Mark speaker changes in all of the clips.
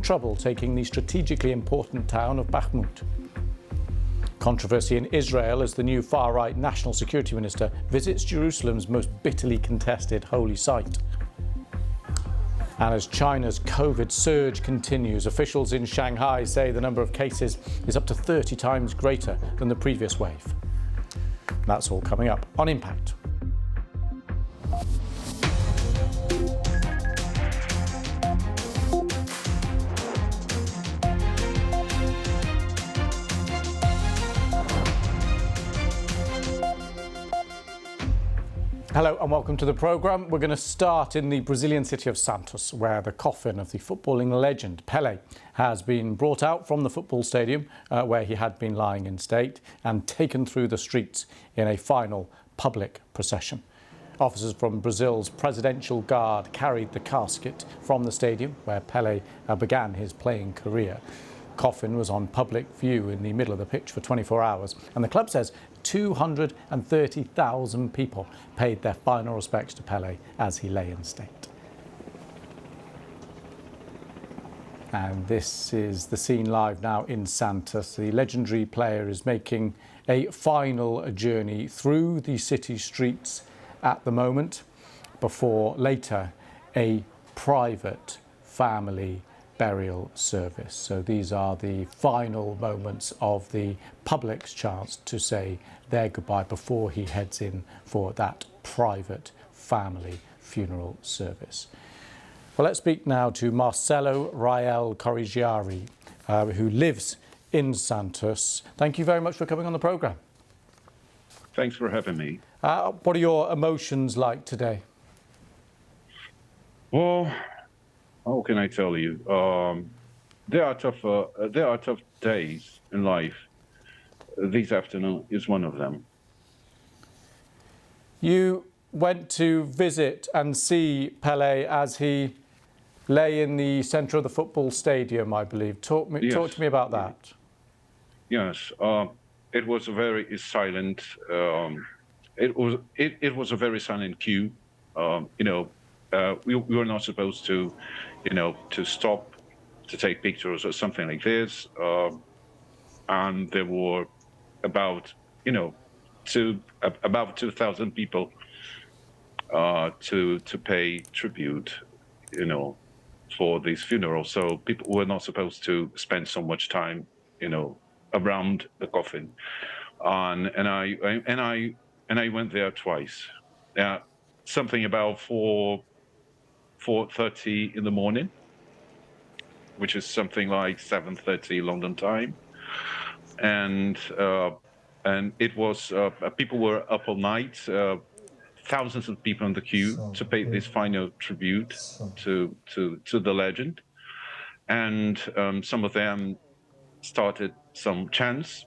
Speaker 1: Trouble taking the strategically important town of Bakhmut. Controversy in Israel as the new far-right national security minister visits Jerusalem's most bitterly contested holy site. And as China's COVID surge continues, officials in Shanghai say the number of cases is up to 30 times greater than the previous wave. That's all coming up on Impact. Hello and welcome to the programme. We're going to start in the Brazilian city of Santos, where the coffin of the footballing legend Pelé has been brought out from the football stadium where he had been lying in state and taken through the streets in a final public procession. Officers from Brazil's presidential guard carried the casket from the stadium where Pelé began his playing career. Coffin was on public view in the middle of the pitch for 24 hours, and the club says 230,000 people paid their final respects to Pelé as he lay in state. And this is the scene live now in Santos. The legendary player is making a final journey through the city streets at the moment before later a private family burial service. So these are the final moments of the public's chance to say their goodbye before he heads in for that private family funeral service. Well, let's speak now to Marcelo Rael Corrigiari, who lives in Santos. Thank you very much for coming on the programme.
Speaker 2: Thanks for having me.
Speaker 1: What are your emotions like today?
Speaker 2: Well, how can I tell you? There are tough days in life. This afternoon is one of them.
Speaker 1: You went to visit and see Pelé as he lay in the centre of the football stadium, I believe. Talk to me about that.
Speaker 2: Yes, it was a very silent. It was a very silent queue. We were not supposed to, to stop to take pictures or something like this. And there were about 2,000 people to pay tribute, for this funeral. So people were not supposed to spend so much time, around the coffin. And I went there twice. Something about 4:30 in the morning, which is something like 7:30 London time, and it was people were up all night, thousands of people in the queue to pay this final tribute to the legend, and some of them started some chants,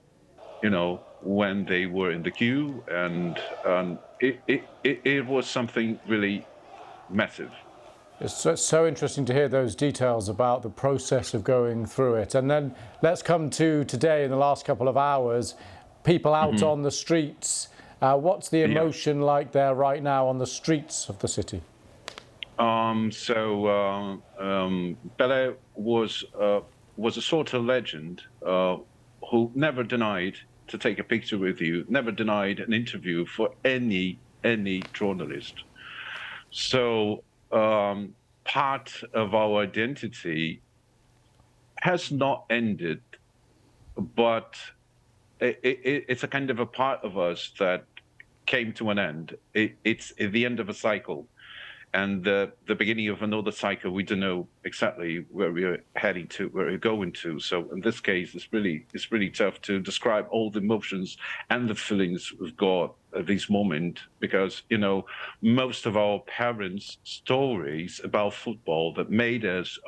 Speaker 2: when they were in the queue, and it was something really massive.
Speaker 1: It's so interesting to hear those details about the process of going through it. And then let's come to today, in the last couple of hours, people out on the streets. What's the emotion like there right now on the streets of the city?
Speaker 2: Pelé was a sort of legend who never denied to take a picture with you, never denied an interview for any journalist. So part of our identity has not ended, but it's a kind of a part of us that came to an end. It's the end of a cycle, and the beginning of another cycle. We don't know exactly where we're heading to, where we're going to. So in this case, it's really tough to describe all the emotions and the feelings we've got at this moment, because most of our parents' stories about football that made us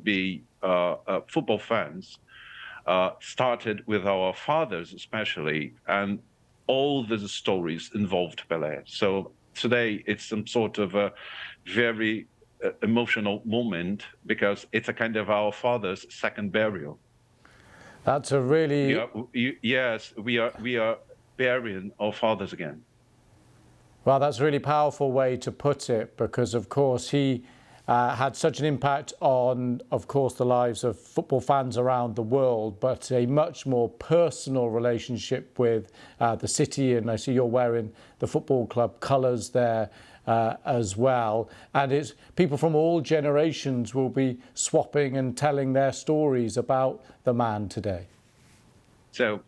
Speaker 2: be football fans started with our fathers, especially, and all the stories involved Pelé. So today it's some sort of a very emotional moment, because it's a kind of our father's second burial.
Speaker 1: That's a really...
Speaker 2: Yes, we are burying our fathers again.
Speaker 1: Well, that's a really powerful way to put it, because, of course, he had such an impact on, of course, the lives of football fans around the world, but a much more personal relationship with the city. And I see you're wearing the football club colours there as well. And it's people from all generations will be swapping and telling their stories about the man today.
Speaker 2: So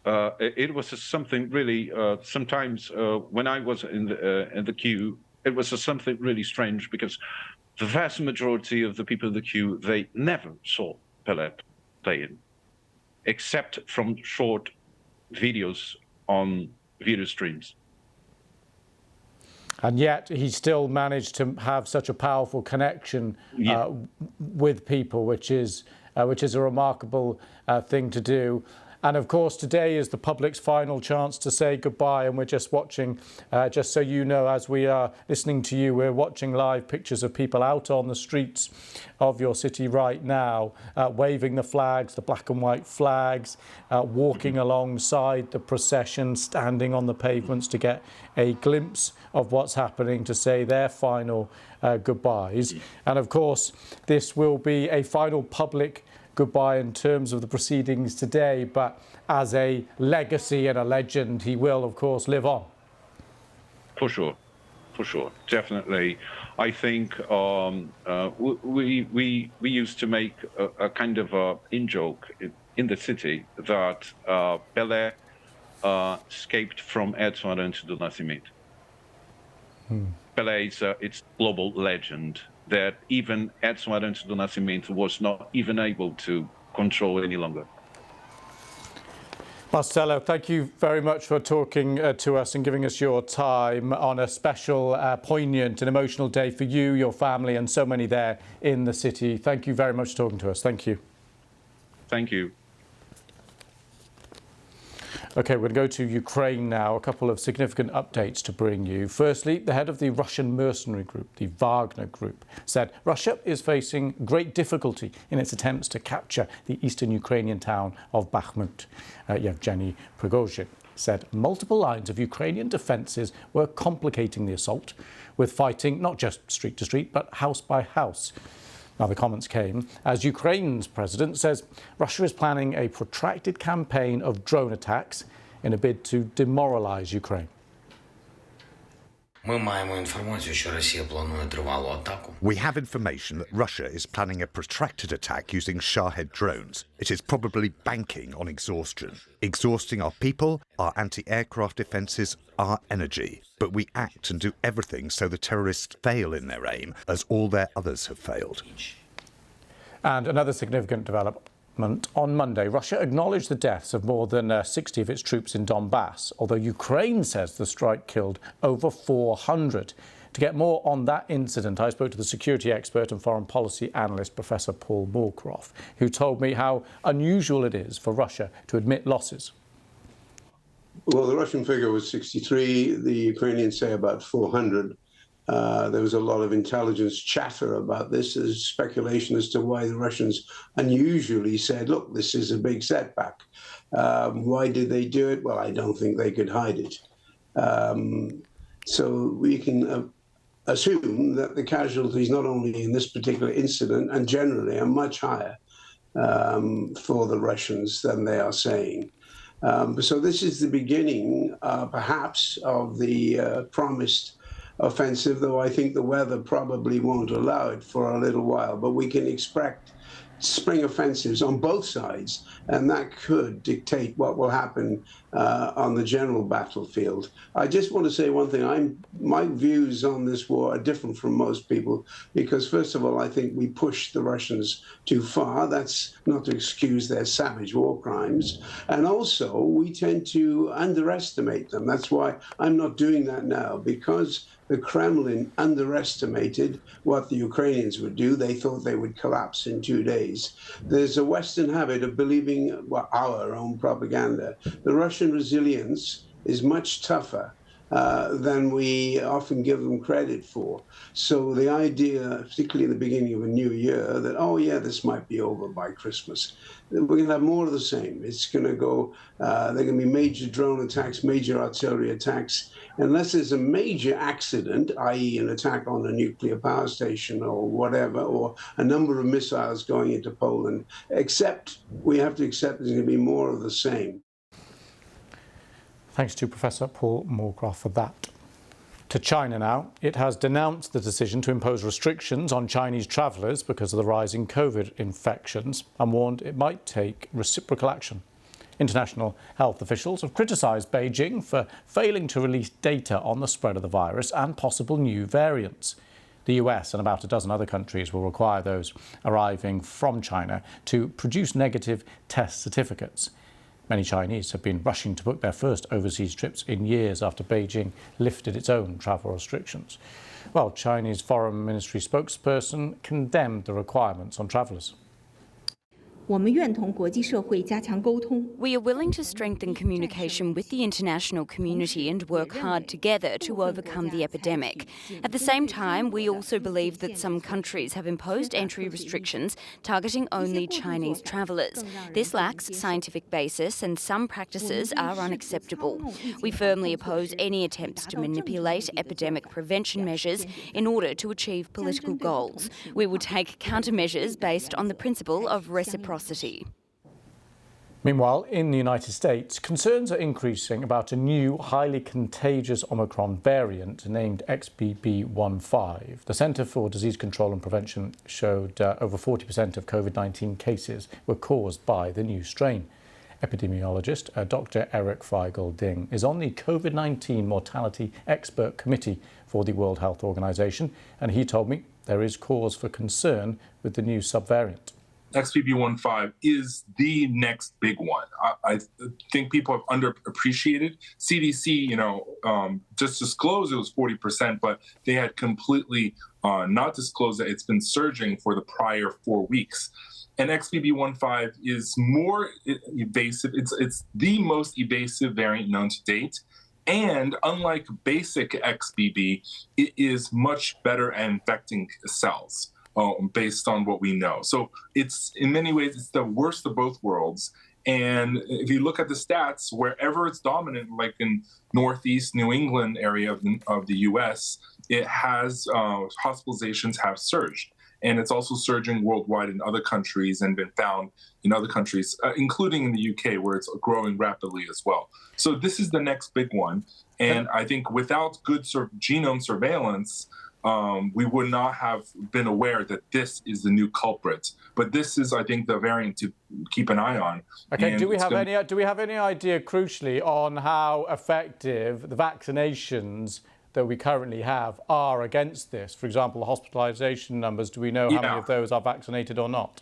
Speaker 2: it was something really, sometimes when I was in the queue, it was something really strange, because the vast majority of the people in the queue, they never saw Pelé playing, except from short videos on video streams.
Speaker 1: And yet he still managed to have such a powerful connection with people, which is a remarkable thing to do. And of course, today is the public's final chance to say goodbye. And we're just watching, just so you know, as we are listening to you, we're watching live pictures of people out on the streets of your city right now, waving the flags, the black and white flags, walking alongside the procession, standing on the pavements to get a glimpse of what's happening, to say their final goodbyes. And of course, this will be a final public goodbye in terms of the proceedings today, but as a legacy and a legend, he will, of course, live on.
Speaker 2: For sure, definitely. I think we used to make a kind of in-joke in the city that Pelé escaped from Edson Arantes do Nascimento. Pelé is it's global legend that even Edson Arantes do Nascimento was not even able to control any longer.
Speaker 1: Marcelo, thank you very much for talking to us and giving us your time on a special, poignant and emotional day for you, your family and so many there in the city. Thank you very much for talking to us. Thank you.
Speaker 2: Thank you.
Speaker 1: OK, we're going to go to Ukraine now. A couple of significant updates to bring you. Firstly, the head of the Russian mercenary group, the Wagner Group, said Russia is facing great difficulty in its attempts to capture the eastern Ukrainian town of Bakhmut. Yevgeny Prigozhin said multiple lines of Ukrainian defences were complicating the assault, with fighting not just street to street, but house by house. Now, the comments came as Ukraine's president says Russia is planning a protracted campaign of drone attacks in a bid to demoralise Ukraine.
Speaker 3: We
Speaker 4: have information that Russia is planning a protracted attack using Shahed drones. It is probably banking on exhaustion. Exhausting our people, our anti-aircraft defences, our energy. But we act and do everything so the terrorists fail in their aim, as all their others have failed.
Speaker 1: And another significant development. On Monday, Russia acknowledged the deaths of more than 60 of its troops in Donbass, although Ukraine says the strike killed over 400. To get more on that incident, I spoke to the security expert and foreign policy analyst, Professor Paul Moorcroft, who told me how unusual it is for Russia to admit losses.
Speaker 5: Well, the Russian figure was 63. The Ukrainians say about 400. There was a lot of intelligence chatter about this. There's speculation as to why the Russians unusually said, look, this is a big setback. Why did they do it? Well, I don't think they could hide it. So we can assume that the casualties, not only in this particular incident and generally, are much higher for the Russians than they are saying. So this is the beginning, perhaps, of the promised offensive, though I think the weather probably won't allow it for a little while. But we can expect spring offensives on both sides, and that could dictate what will happen on the general battlefield. I just want to say one thing. My views on this war are different from most people, because first of all, I think we pushed the Russians too far. That's not to excuse their savage war crimes. And also, we tend to underestimate them. That's why I'm not doing that now, because the Kremlin underestimated what the Ukrainians would do. They thought they would collapse in 2 days. There's a Western habit of believing our own propaganda. The Russian resilience is much tougher than we often give them credit for. So the idea, particularly in the beginning of a new year, that, oh yeah, this might be over by Christmas, we're going to have more of the same. It's going to go, there are going to be major drone attacks, major artillery attacks, unless there's a major accident, i.e. an attack on a nuclear power station or whatever, or a number of missiles going into Poland, except we have to accept there's going to be more of the same.
Speaker 1: Thanks to Professor Paul Moorcroft for that. To China now. It has denounced the decision to impose restrictions on Chinese travellers because of the rising COVID infections and warned it might take reciprocal action. International health officials have criticised Beijing for failing to release data on the spread of the virus and possible new variants. The US and about a dozen other countries will require those arriving from China to produce negative test certificates. Many Chinese have been rushing to book their first overseas trips in years after Beijing lifted its own travel restrictions. Well, Chinese Foreign Ministry spokesperson condemned the requirements on travellers.
Speaker 3: We are willing to strengthen communication with the international community and work hard together to overcome the epidemic. At the same time, we also believe that some countries have imposed entry restrictions targeting only Chinese travellers. This lacks scientific basis and some practices are unacceptable. We firmly oppose any attempts to manipulate epidemic prevention measures in order to achieve political goals. We will take countermeasures based on the principle of reciprocity.
Speaker 1: Meanwhile, in the United States, concerns are increasing about a new, highly contagious Omicron variant named XBB.1.5. The Centre for Disease Control and Prevention showed over 40% of COVID-19 cases were caused by the new strain. Epidemiologist Dr. Eric Feigl-Ding is on the COVID-19 Mortality Expert Committee for the World Health Organization, and he told me there is cause for concern with the new subvariant.
Speaker 6: XBB.1.5 is the next big one. I think people have underappreciated. CDC, just disclosed it was 40%, but they had completely not disclosed that it's been surging for the prior 4 weeks. And XBB.1.5 is more evasive. It's the most evasive variant known to date. And unlike basic XBB, it is much better at infecting cells. Based on what we know. So it's, in many ways, it's the worst of both worlds. And if you look at the stats, wherever it's dominant, like in Northeast New England area of the US, it has, hospitalizations have surged. And it's also surging worldwide in other countries and been found in other countries, including in the UK, where it's growing rapidly as well. So this is the next big one. And I think without good genome surveillance, we would not have been aware that this is the new culprit. But this is, I think, the variant to keep an eye on.
Speaker 1: Okay,
Speaker 6: and
Speaker 1: do we have any idea, crucially, on how effective the vaccinations that we currently have are against this? For example, the hospitalization numbers, do we know how many of those are vaccinated or not?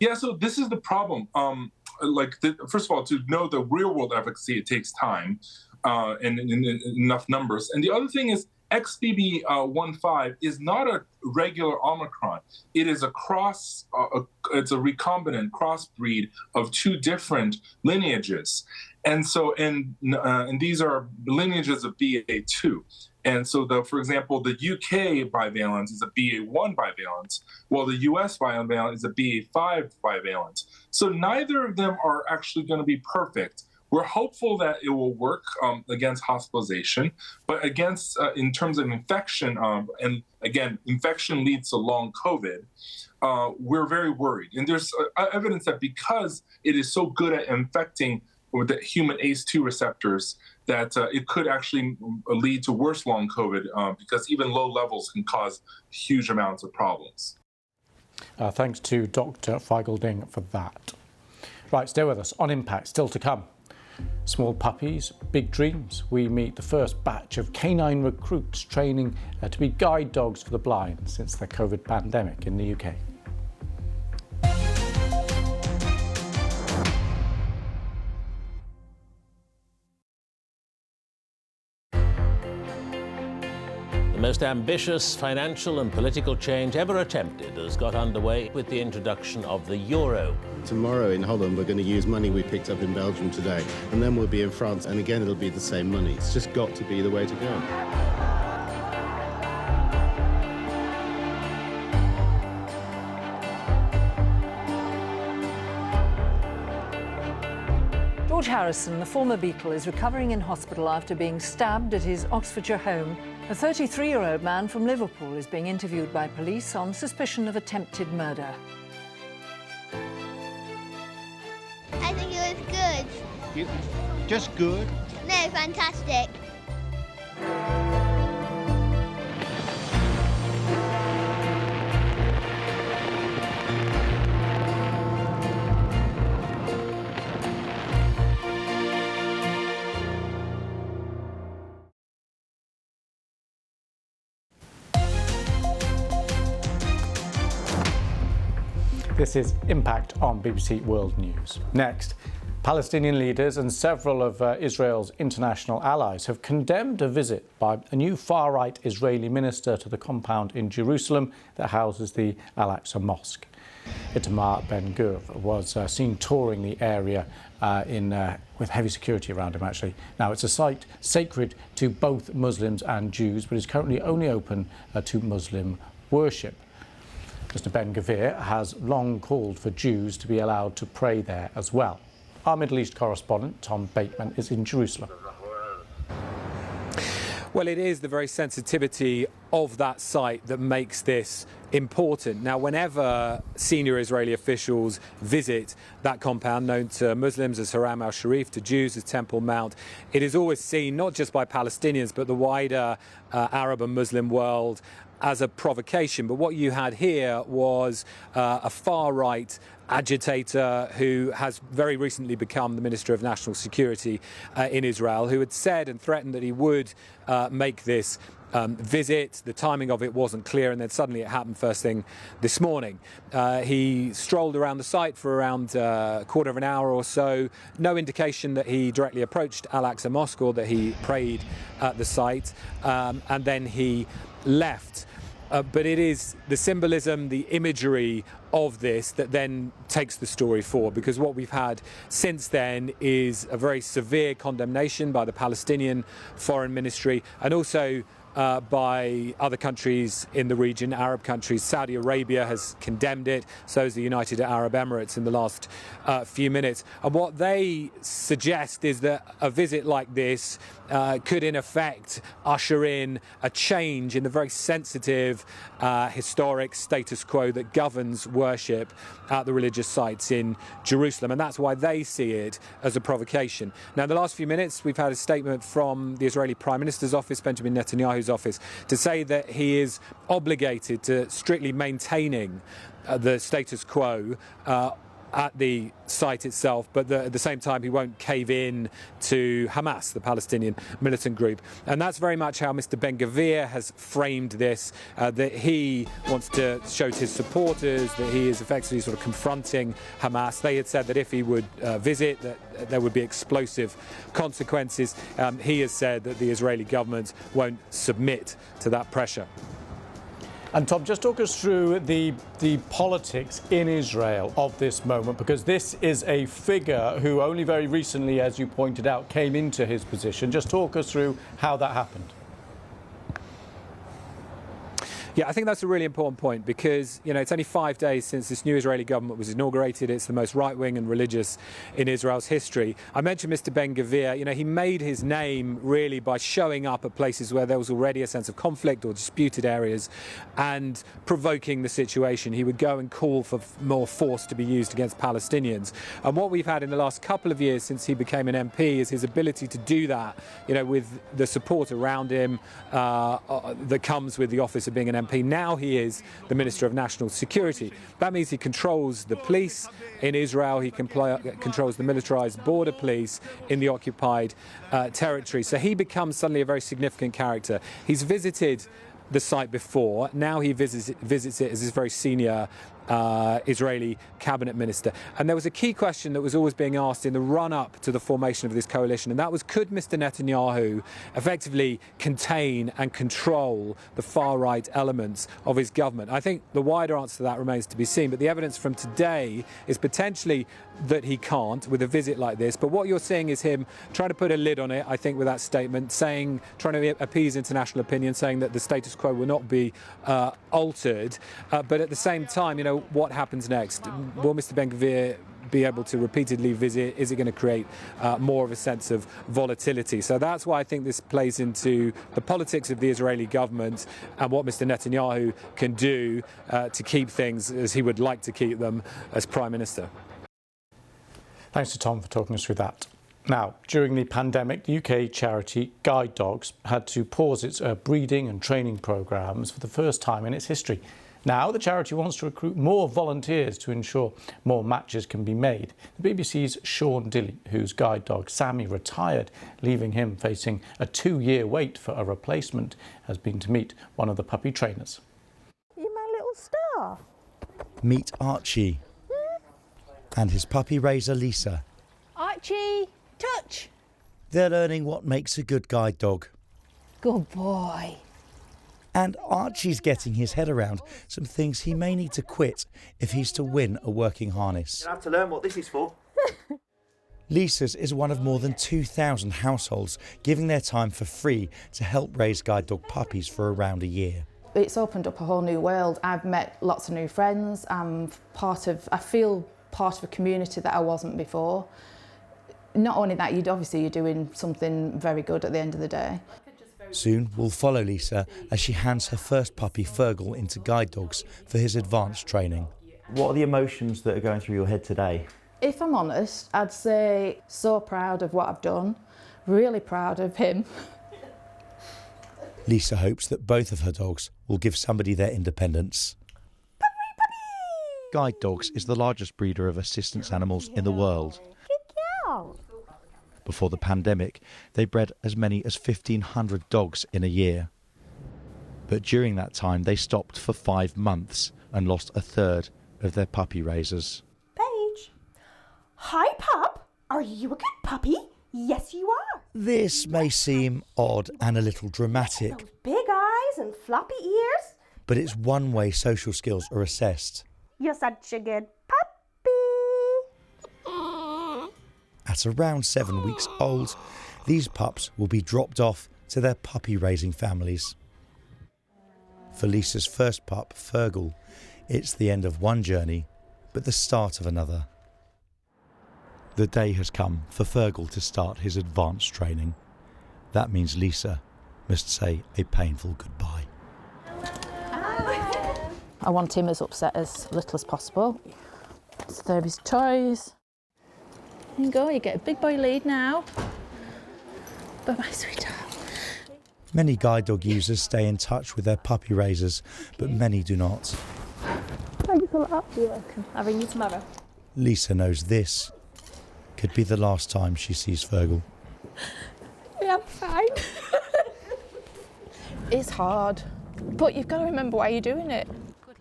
Speaker 6: Yeah, so this is the problem. First of all, to know the real-world efficacy, it takes time and enough numbers. And the other thing is, XBB.1.5 is not a regular Omicron. It is it's a recombinant crossbreed of two different lineages. And so, and these are lineages of BA2. And so, for example, the UK bivalent is a BA1 bivalent, while the US bivalent is a BA5 bivalent. So neither of them are actually going to be perfect. We're hopeful that it will work against hospitalization, but against in terms of infection, and again, infection leads to long COVID, we're very worried. And there's evidence that because it is so good at infecting with the human ACE2 receptors, that it could actually lead to worse long COVID because even low levels can cause huge amounts of problems.
Speaker 1: Thanks to Dr. Feigl-Ding for that. Right, stay with us. On Impact, still to come. Small puppies, big dreams. We meet the first batch of canine recruits training to be guide dogs for the blind since the COVID pandemic in the UK.
Speaker 7: The most ambitious financial and political change ever attempted has got underway with the introduction of the euro.
Speaker 8: Tomorrow in Holland we're going to use money we picked up in Belgium today, and then we'll be in France, and again it'll be the same money. It's just got to be the way to go.
Speaker 9: George Harrison, the former Beatle, is recovering in hospital after being stabbed at his Oxfordshire home. A 33-year-old man from Liverpool is being interviewed by police on suspicion of attempted murder.
Speaker 10: I think it was good.
Speaker 11: Just good?
Speaker 10: No, fantastic.
Speaker 1: This is Impact on BBC World News. Next, Palestinian leaders and several of Israel's international allies have condemned a visit by a new far-right Israeli minister to the compound in Jerusalem that houses the Al-Aqsa Mosque. Itamar Ben-Gvir was seen touring the area with heavy security around him, actually. Now, it's a site sacred to both Muslims and Jews, but is currently only open to Muslim worship. Mr. Ben-Gvir has long called for Jews to be allowed to pray there as well. Our Middle East correspondent, Tom Bateman, is in Jerusalem.
Speaker 12: Well, it is the very sensitivity of that site that makes this important. Now, whenever senior Israeli officials visit that compound, known to Muslims as Haram al-Sharif, to Jews as Temple Mount, it is always seen not just by Palestinians but the wider Arab and Muslim world as a provocation. But what you had here was a far-right agitator who has very recently become the Minister of National Security in Israel, who had said and threatened that he would make this visit. The timing of it wasn't clear, and then suddenly it happened first thing this morning. He strolled around the site for around a quarter of an hour or so. No indication that he directly approached Al-Aqsa Mosque or that he prayed at the site, and then he left. But it is the symbolism, the imagery of this that then takes the story forward, because what we've had since then is a very severe condemnation by the Palestinian Foreign Ministry and also by other countries in the region, Arab countries. Saudi Arabia has condemned it, so has the United Arab Emirates in the last few minutes. And what they suggest is that a visit like this could in effect usher in a change in the very sensitive historic status quo that governs worship at the religious sites in Jerusalem, and that's why they see it as a provocation. Now, in the last few minutes we've had a statement from the Israeli Prime Minister's office, Benjamin Netanyahu's office, to say that he is obligated to strictly maintaining the status quo at the site itself, but at the same time he won't cave in to Hamas, the Palestinian militant group. And that's very much how Mr. Ben-Gvir has framed this, that he wants to show to his supporters that he is effectively sort of confronting Hamas. They had said that if he would visit, that there would be explosive consequences. He has said that the Israeli government won't submit to that pressure.
Speaker 1: And Tom, just talk us through the politics in Israel of this moment, because this is a figure who only very recently, as you pointed out, came into his position. Just talk us through how that happened.
Speaker 12: Yeah, I think that's a really important point because, you know, it's only 5 days since this new Israeli government was inaugurated. It's the most right-wing and religious in Israel's history. I mentioned Mr. Ben-Gvir. You know, he made his name really by showing up at places where there was already a sense of conflict or disputed areas and provoking the situation. He would go and call for more force to be used against Palestinians. And what we've had in the last couple of years since he became an MP is his ability to do that, you know, with the support around him that comes with the office of being an MP. Now he is the Minister of National Security. That means he controls the police in Israel. He controls the militarized border police in the occupied territory. So he becomes suddenly a very significant character. He's visited the site before. Now he visits it as his very senior Israeli cabinet minister. And there was a key question that was always being asked in the run-up to the formation of this coalition, and that was, could Mr. Netanyahu effectively contain and control the far-right elements of his government? I think the wider answer to that remains to be seen, but the evidence from today is potentially that he can't with a visit like this. But what you're seeing is him trying to put a lid on it, I think, with that statement, trying to appease international opinion, saying that the status quo will not be altered. But at the same time, what happens next? Will Mr. Ben-Gvir be able to repeatedly visit? Is it going to create more of a sense of volatility? So that's why I think this plays into the politics of the Israeli government and what Mr. Netanyahu can do to keep things as he would like to keep them as Prime Minister.
Speaker 1: Thanks to Tom for talking us through that. Now, during the pandemic, the UK charity Guide Dogs had to pause its breeding and training programmes for the first time in its history. Now, the charity wants to recruit more volunteers to ensure more matches can be made. The BBC's Sean Dilley, whose guide dog Sammy retired, leaving him facing a 2-year wait for a replacement, has been to meet one of the puppy trainers.
Speaker 11: You're my little star.
Speaker 13: Meet Archie and his puppy raiser Lisa.
Speaker 11: Archie, touch.
Speaker 13: They're learning what makes a good guide dog.
Speaker 11: Good boy.
Speaker 13: And Archie's getting his head around some things he may need to quit if he's to win a working harness.
Speaker 14: You have to learn what this is for.
Speaker 13: Lisa's is one of more than 2,000 households giving their time for free to help raise guide dog puppies for around a year.
Speaker 15: It's opened up a whole new world. I've met lots of new friends. I feel part of a community that I wasn't before. Not only that, you're doing something very good at the end of the day.
Speaker 13: Soon we'll follow Lisa as she hands her first puppy Fergal into guide dogs for his advanced training.
Speaker 14: What are the emotions that are going through your head today?
Speaker 15: If I'm honest, I'd say so proud of what I've done, really proud of him.
Speaker 13: Lisa hopes that both of her dogs will give somebody their independence. Guide Dogs is the largest breeder of assistance animals in the world. Before the pandemic, they bred as many as 1,500 dogs in a year. But during that time, they stopped for 5 months and lost a third of their puppy raisers.
Speaker 11: Paige. Hi, pup. Are you a good puppy? Yes, you are.
Speaker 13: This may seem odd and a little dramatic.
Speaker 11: Those big eyes and floppy ears.
Speaker 13: But it's one way social skills are assessed.
Speaker 11: You're such a good puppy.
Speaker 13: At around 7 weeks old, these pups will be dropped off to their puppy-raising families. For Lisa's first pup, Fergal, it's the end of one journey, but the start of another. The day has come for Fergal to start his advanced training. That means Lisa must say a painful goodbye.
Speaker 15: I want him as upset as little as possible. So there are his toys. There you go, you get a big boy lead now. Bye-bye, sweetheart.
Speaker 13: Many guide dog users stay in touch with their puppy raisers, but many do not.
Speaker 11: Thanks a lot. You're welcome. I'll ring you tomorrow.
Speaker 13: Lisa knows this could be the last time she sees Fergal.
Speaker 15: Yeah, I'm fine. It's hard, but you've got to remember why you're doing it.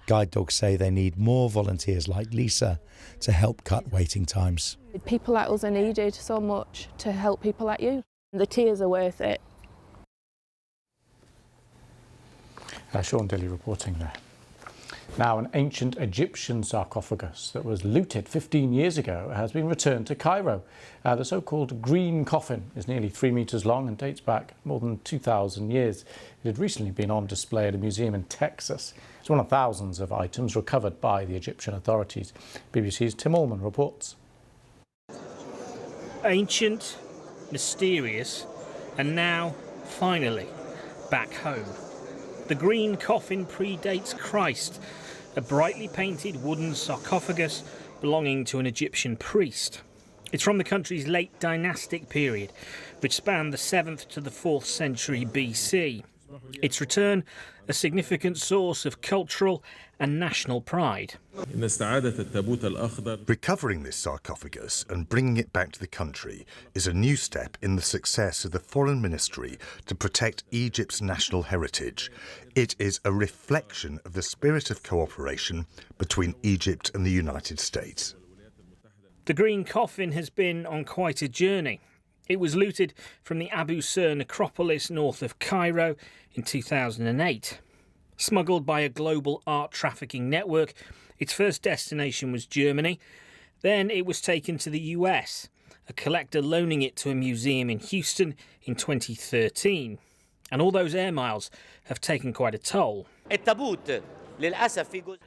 Speaker 13: Guide dogs say they need more volunteers like Lisa to help cut waiting times.
Speaker 15: People like us are needed so much to help people like you. The tears are worth it.
Speaker 1: Sean Dilley reporting there. Now, an ancient Egyptian sarcophagus that was looted 15 years ago has been returned to Cairo. The so-called green coffin is nearly 3 metres long and dates back more than 2,000 years. It had recently been on display at a museum in Texas. It's one of thousands of items recovered by the Egyptian authorities. BBC's Tim Allman reports.
Speaker 16: Ancient, mysterious, and now, finally, back home. The green coffin predates Christ, a brightly painted wooden sarcophagus belonging to an Egyptian priest. It's from the country's late dynastic period, which spanned the 7th to the 4th century BC. Its return a significant source of cultural and national pride.
Speaker 4: Recovering this sarcophagus and bringing it back to the country is a new step in the success of the Foreign Ministry to protect Egypt's national heritage. It is a reflection of the spirit of cooperation between Egypt and the United States.
Speaker 16: The green coffin has been on quite a journey. It was looted from the Abu Sir necropolis north of Cairo in 2008. Smuggled by a global art trafficking network, its first destination was Germany. Then it was taken to the US, a collector loaning it to a museum in Houston in 2013. And all those air miles have taken quite a toll.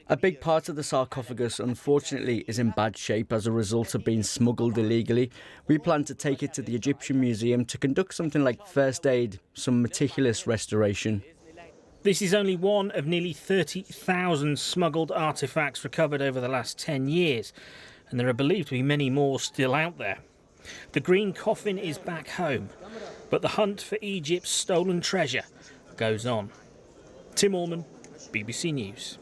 Speaker 17: A big part of the sarcophagus, unfortunately, is in bad shape as a result of being smuggled illegally. We plan to take it to the Egyptian Museum to conduct something like first aid, some meticulous restoration.
Speaker 16: This is only one of nearly 30,000 smuggled artefacts recovered over the last 10 years, and there are believed to be many more still out there. The green coffin is back home, but the hunt for Egypt's stolen treasure goes on. Tim Allman, BBC News.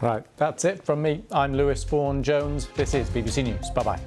Speaker 1: Right, that's it from me. I'm Lewis Vaughan-Jones. This is BBC News. Bye-bye.